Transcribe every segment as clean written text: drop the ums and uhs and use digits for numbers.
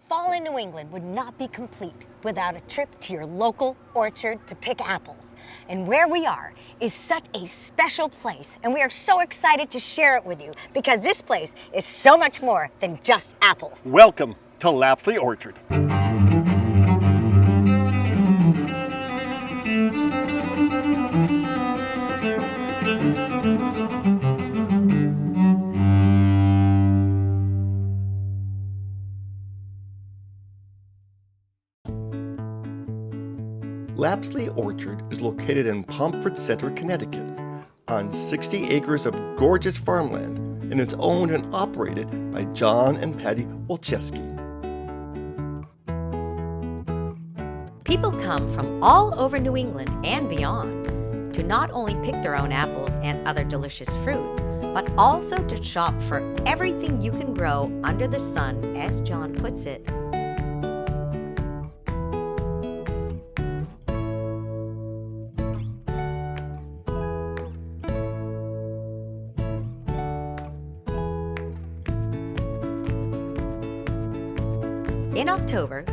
Fall in New England would not be complete without a trip to your local orchard to pick apples. And where we are is such a special place, and we are so excited to share it with you because this place is so much more than just apples. Welcome to Lapsley Orchard. Lapsley Orchard is located in Pomfret Center, Connecticut, on 60 acres of gorgeous farmland, and is owned and operated by John and Patty Wolcheski. People come from all over New England and beyond to not only pick their own apples and other delicious fruit, but also to shop for everything you can grow under the sun, as John puts it. In October,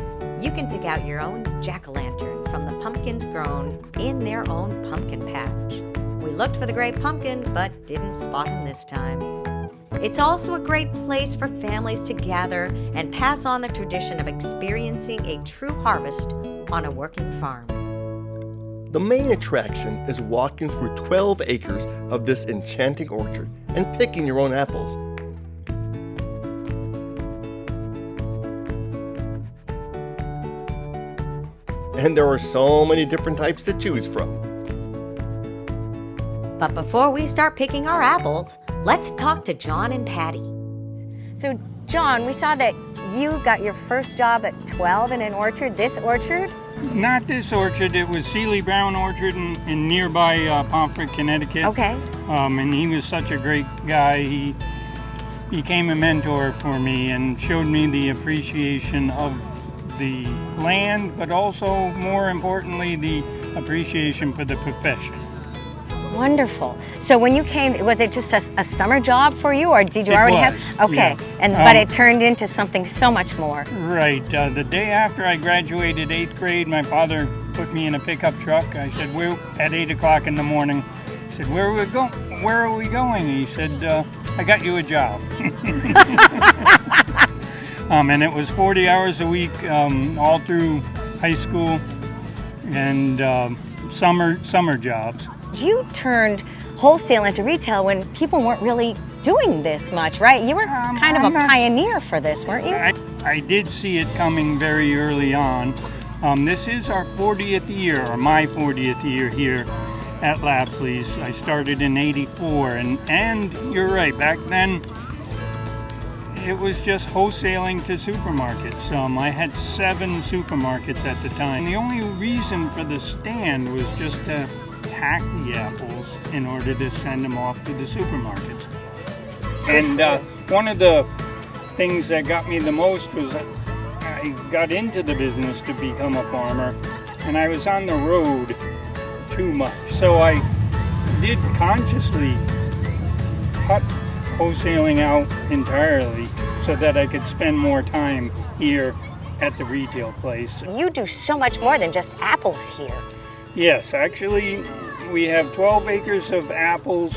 you can pick out your own jack-o'-lantern from the pumpkins grown in their own pumpkin patch. We looked for the great pumpkin, but didn't spot him this time. It's also a great place for families to gather and pass on the tradition of experiencing a true harvest on a working farm. The main attraction is walking through 12 acres of this enchanting orchard and picking your own apples. And there are so many different types to choose from. But before we start picking our apples, let's talk to John and Patty. So, John, we saw that you got your first job at 12 in an orchard. This orchard? Not this orchard. It was Seeley Brown Orchard in nearby Pomfret, Connecticut. Okay. And he was such a great guy. He became a mentor for me and showed me the appreciation of the land, but also, more importantly, the appreciation for the profession. Wonderful. So when you came, was it just a summer job for you, or did you already have? Okay, yeah. But it turned into something so much more. Right. The day after I graduated 8th grade, my father put me in a pickup truck. I said, "We're at 8 o'clock in the morning." I said, "Where are we going?" "Where are we going?" He said, "I got you a job." And it was 40 hours a week, all through high school and summer jobs. You turned wholesale into retail when people weren't really doing this much, right? You were kind of a pioneer for this, weren't you? I did see it coming very early on. This is our 40th year, or my 40th year here at Lapsley's. I started in '84, and you're right, back then it was just wholesaling to supermarkets. I had 7 supermarkets at the time. The only reason for the stand was just to pack the apples in order to send them off to the supermarkets. And one of the things that got me the most was I got into the business to become a farmer, and I was on the road too much. So I did consciously cut wholesaling out entirely so that I could spend more time here at the retail place. You do so much more than just apples here. Yes, actually we have 12 acres of apples,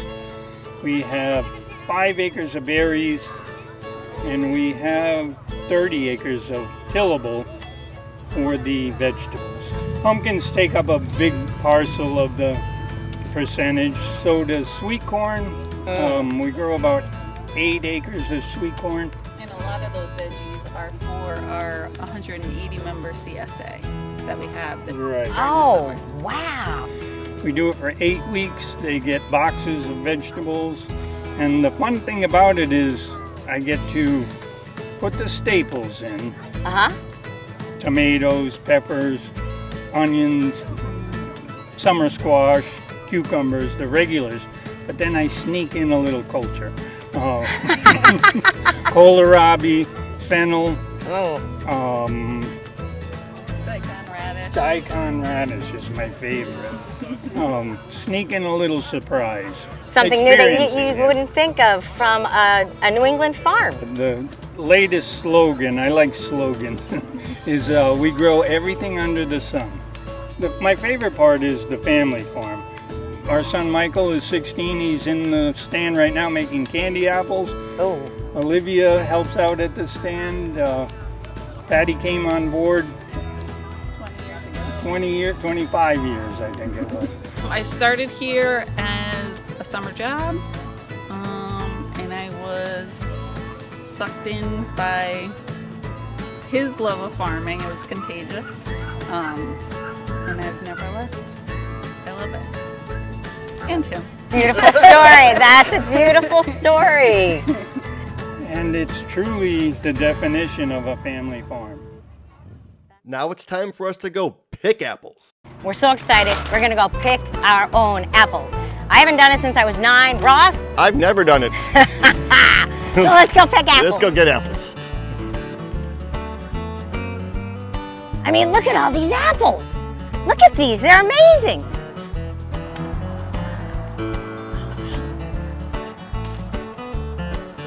we have 5 acres of berries, and we have 30 acres of tillable for the vegetables. Pumpkins take up a big parcel of the percentage, so does sweet corn. We grow about 8 acres of sweet corn. And a lot of those veggies are for our 180 member CSA that we have. Right. Oh, wow. We do it for 8 weeks. They get boxes of vegetables. And the fun thing about it is I get to put the staples in. Tomatoes, peppers, onions, summer squash, cucumbers, the regulars. But then I sneak in a little culture. Kohlrabi, fennel, daikon radish is my favorite. Sneak in a little surprise. something new that you experiencing it. wouldn't think of from a New England farm. The latest slogan, I like slogans, is we grow everything under the sun. My favorite part is the family farm. Our son Michael is 16. He's in the stand right now making candy apples. Oh. Olivia helps out at the stand. Patty came on board 25 years, I think it was. I started here as a summer job, and I was sucked in by his love of farming. It was contagious, and I've never left. I love it. And him. Beautiful story. That's a beautiful story. And it's truly the definition of a family farm. Now it's time for us to go pick apples. We're so excited. We're going to go pick our own apples. I haven't done it since I was 9. Ross? I've never done it. So let's go pick apples. Let's go get apples. I mean, look at all these apples. Look at these. They're amazing.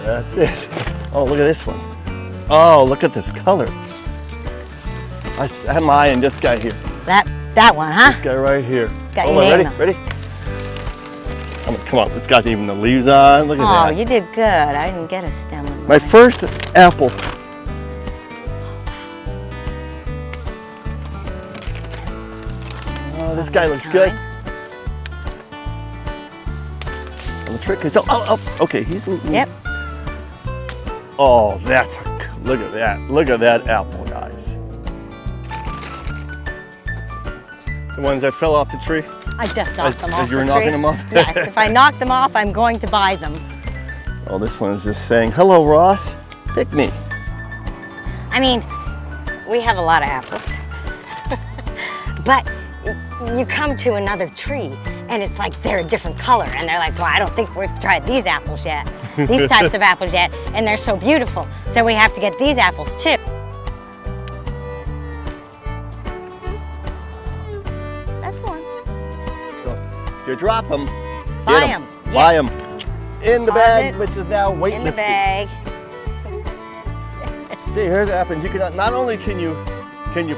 That's it. Oh, look at this one. Oh, look at this color. I have my eye on this guy here. That one, huh? This guy right here. It's got Oh, your name ready? on it. Ready? Oh, come on, it's got even the leaves on. Look at that. Oh, you did good. I didn't get a stem. on My mine. first apple. Oh, this guy looks good. And the trick is, okay, he's. Yep. Oh, look at that. Look at that apple, guys. The ones that fell off the tree? I just knocked them off As you were the knocking tree. them off? Yes, if I knock them off, I'm going to buy them. Oh, this one is just saying, hello, Ross, pick me. I mean, we have a lot of apples. But you come to another tree and it's like they're a different color and they're like, well, I don't think we've tried these apples yet, these types of apples yet, and they're so beautiful. So we have to get these apples too. That's the one. So if you drop them, Buy 'em. Buy them. In the bag, Deposit which is now weightlifting. in the bag. See, here's what happens. You can not only can you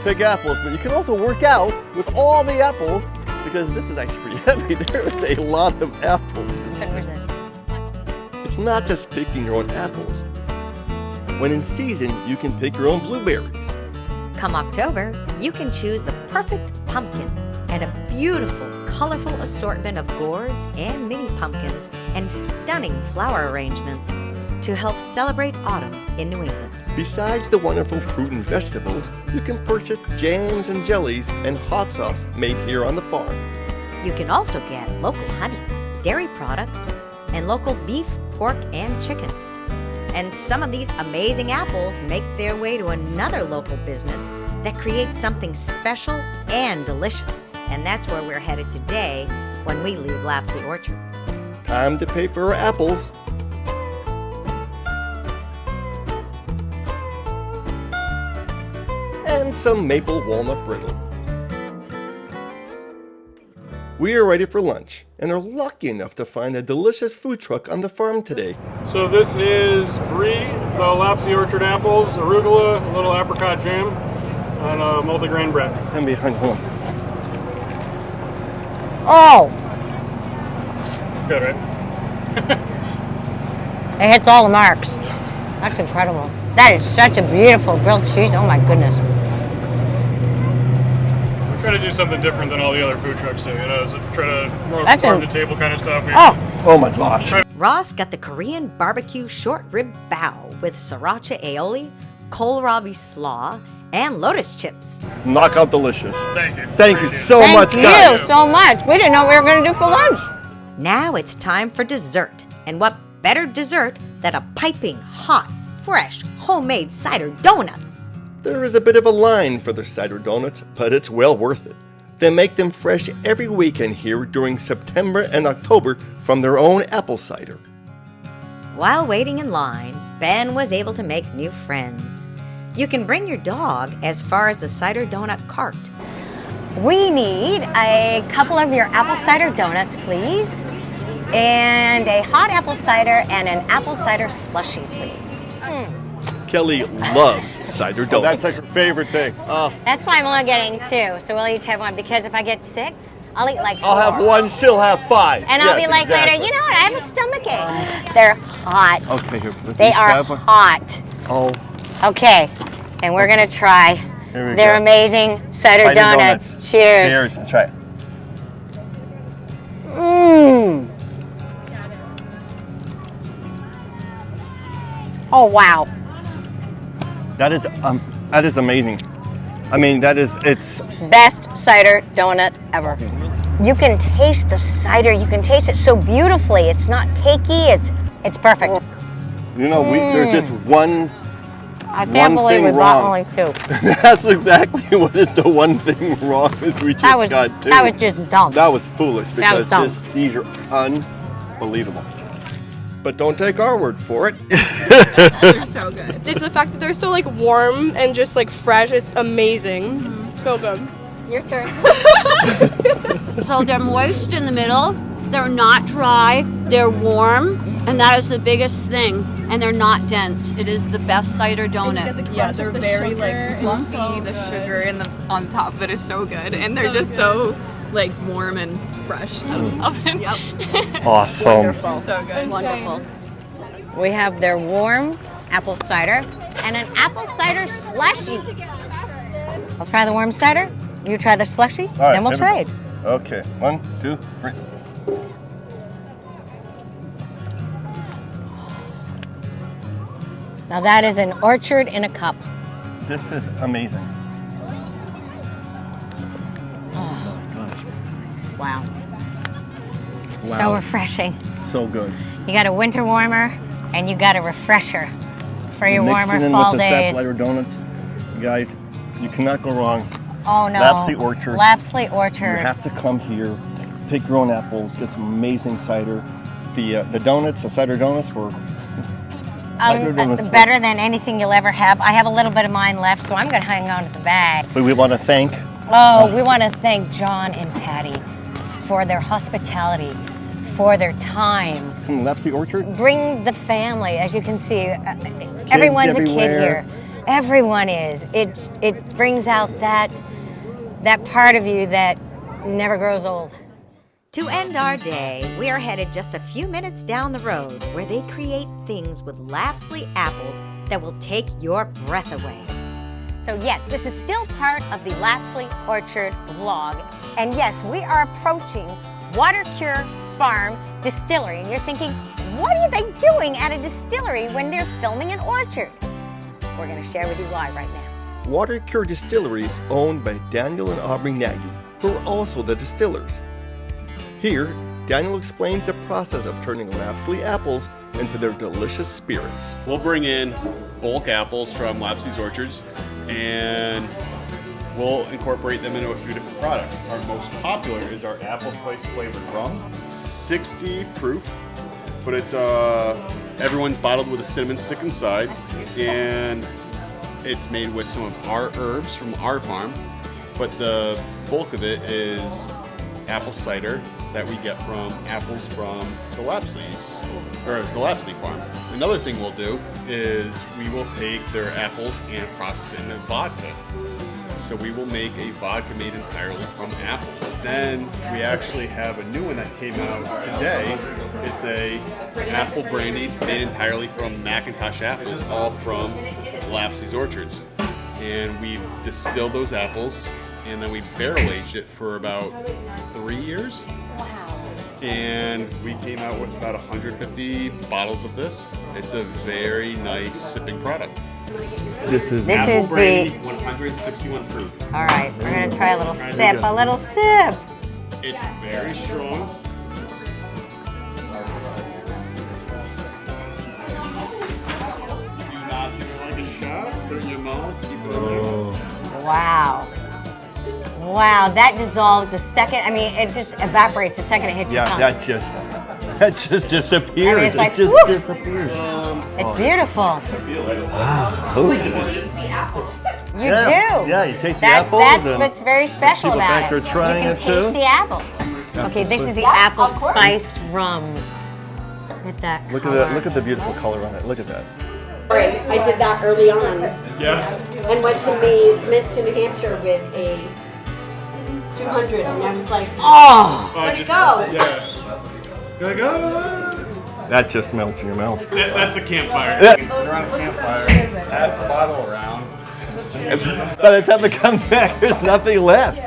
pick apples, but you can also work out with all the apples because this is actually pretty heavy. There is a lot of apples. Couldn't resist. It's not just picking your own apples. When in season, you can pick your own blueberries. Come October, you can choose the perfect pumpkin and a beautiful, colorful assortment of gourds and mini pumpkins and stunning flower arrangements to help celebrate autumn in New England. Besides the wonderful fruit and vegetables, you can purchase jams and jellies and hot sauce made here on the farm. You can also get local honey, dairy products, and local beef, pork, and chicken. And some of these amazing apples make their way to another local business that creates something special and delicious. And that's where we're headed today when we leave Lapsley Orchard. Time to pay for our apples. And some maple walnut brittle. We are ready for lunch and are lucky enough to find a delicious food truck on the farm today. So this is Brie, the Lapsley Orchard apples, arugula, a little apricot jam, and a multigrain bread. And behind home. Oh, Good, right? it hits all the marks. That's incredible. That is such a beautiful grilled cheese. Oh my goodness. We try to do something different than all the other food trucks do, you know, so try to more That's farm to table kind of stuff. Oh my gosh. Ross got the Korean barbecue short rib bao with sriracha aioli, kohlrabi slaw, and lotus chips. Knockout delicious. Thank you. Thank you Appreciate it. so much, Thank guys. you so much. We didn't know what we were going to do for lunch. Now it's time for dessert. And what better dessert than a piping hot, fresh, homemade cider donut? There is a bit of a line for the cider donuts, but it's well worth it. They make them fresh every weekend here during September and October from their own apple cider. While waiting in line, Ben was able to make new friends. You can bring your dog as far as the cider donut cart. We need a couple of your apple cider donuts, please. And a hot apple cider and an apple cider slushie, please. Kelly loves cider donuts. That's like her favorite thing. That's why I'm only getting 2, so we'll each have 1, because if I get 6, I'll eat like 4. I'll have 1, she'll have 5. And I'll be Yes, like exactly. later, you know what, I have a stomachache. They're hot. Okay, here. Let's They each are have one. hot. Oh, Okay, and we're gonna try here we their go. amazing cider donuts. Cheers. Cheers. That's right. Mmm. Oh wow. That is amazing. I mean, it's Best cider donut ever. You can taste the cider. You can taste it so beautifully. It's not cakey. It's perfect. you know there's just one. I can't one believe we thing bought wrong. only 2. That's exactly what is the one thing wrong is we just got 2. That was just dumb. That was foolish That was because dumb. these are unbelievable. But don't take our word for it. They're so good. It's the fact that they're so like warm and just like fresh. It's amazing. So good. Your turn. So they're moist in the middle, they're not dry, they're warm, and that is the biggest thing. And they're not dense. It is the best cider donut. Yeah, they're very like fluffy. The sugar and the on top of it is so good, and they're just so like warm and fresh out of the oven. Yep. Awesome. So good. Wonderful. We have their warm apple cider and an apple cider slushie. I'll try the warm cider. You try the slushie. All right, then we'll here we trade. go. Okay, 1, 2, 3. Now that is an orchard in a cup. This is amazing. Wow. So Wow. refreshing. So good. You got a winter warmer and you got a refresher for your Mixing warmer in fall with the days. sapphire donuts, guys, you cannot go wrong. Oh no. Lapsley Orchard. Lapsley You Orchard. have to come here, pick your own apples, get some amazing cider. The donuts, the cider donuts were cider donuts. Better than anything you'll ever have. I have a little bit of mine left, so I'm going to hang on to the bag. But we want to thank We want to thank John and Patty for their hospitality, for their time. Lapsley Orchard. Bring the family, as you can see. Everyone's a kid everywhere. here. Everyone is. It brings out that part of you that never grows old. To end our day, we are headed just a few minutes down the road where they create things with Lapsley apples that will take your breath away. So yes, this is still part of the Lapsley Orchard vlog. And yes, we are approaching Water Cure Farm Distillery. And you're thinking, what are they doing at a distillery when they're filming an orchard? We're gonna share with you why right now. Water Cure Distillery is owned by Daniel and Aubrey Nagy, who are also the distillers. Here, Daniel explains the process of turning Lapsley apples into their delicious spirits. We'll bring in bulk apples from Lapsley's Orchards and we'll incorporate them into a few different products. Our most popular is our apple spice flavored rum, 60 proof, but it's everyone's bottled with a cinnamon stick inside, and it's made with some of our herbs from our farm, but the bulk of it is apple cider that we get from apples from the Lapsley farm. Another thing we'll do is we will take their apples and process it into vodka. So we will make a vodka made entirely from apples. Then we actually have a new one that came out today. It's an apple brandy made entirely from Macintosh apples, all from Lapsley's Orchards. And we distilled those apples and then we barrel aged it for about 3 years. And we came out with about 150 bottles of this. It's a very nice sipping product. This is Apple brandy, 161 proof. All right, we're gonna try a little sip. It's very strong. Do not do it like a shot. Put it in your mouth. Keep it in Wow. Wow, that dissolves the second, I mean, it just evaporates the second it hits your tongue. that just disappears. I mean, it's like, it just whoop. disappears. It's beautiful. You Yeah, do. yeah, you taste the That's apples and what's very special people about back it. are trying you it can taste too. the apple. Okay, this is the apple spiced rum. Look at that Look color. at that. Look at the beautiful color on it. Look at that. I did that early on Yeah. and went to New Hampshire with a 200, and I was like, Oh! where'd it go? Yeah. You're like, oh. That just melts in your mouth. That's a campfire. Yeah. You can sit around a campfire, pass the bottle around. By the time it comes back, there's nothing left.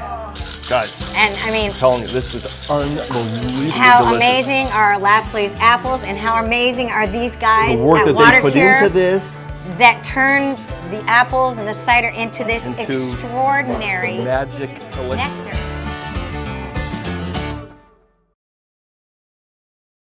Guys, And I mean, I'm telling you, this is unbelievably how delicious. amazing are Lapsley's apples, and how amazing are these guys The work at that Water they put Cure into this, that turn the apples and the cider into this Into extraordinary magic delicious. nectar.